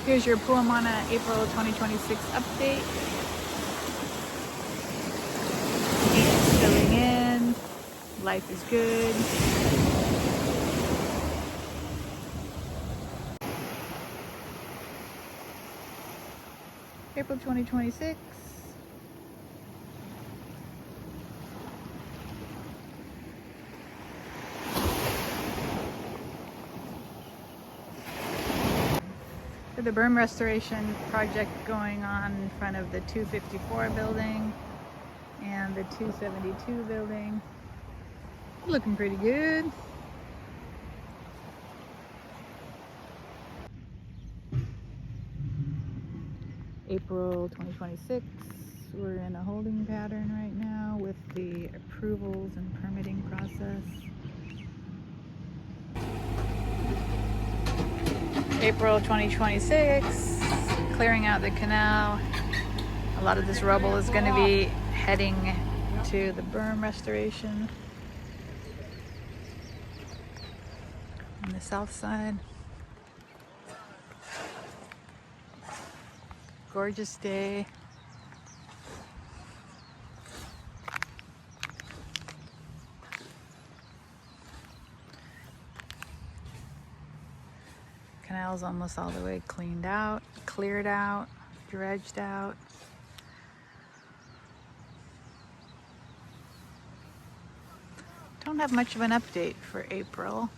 Here's your Puamana April 2026 update. Paint's filling in. Life is good. April 2026. For the berm restoration project going on in front of the 254 building and the 272 building. Looking pretty good. April 2026. We're in a holding pattern right now with the approvals and permitting process. April 2026, clearing out the canal. A lot of this rubble is going to be heading to the berm restoration on the south side. Gorgeous day. Canal's almost all the way cleaned out, cleared out, dredged out. Don't have much of an update for April.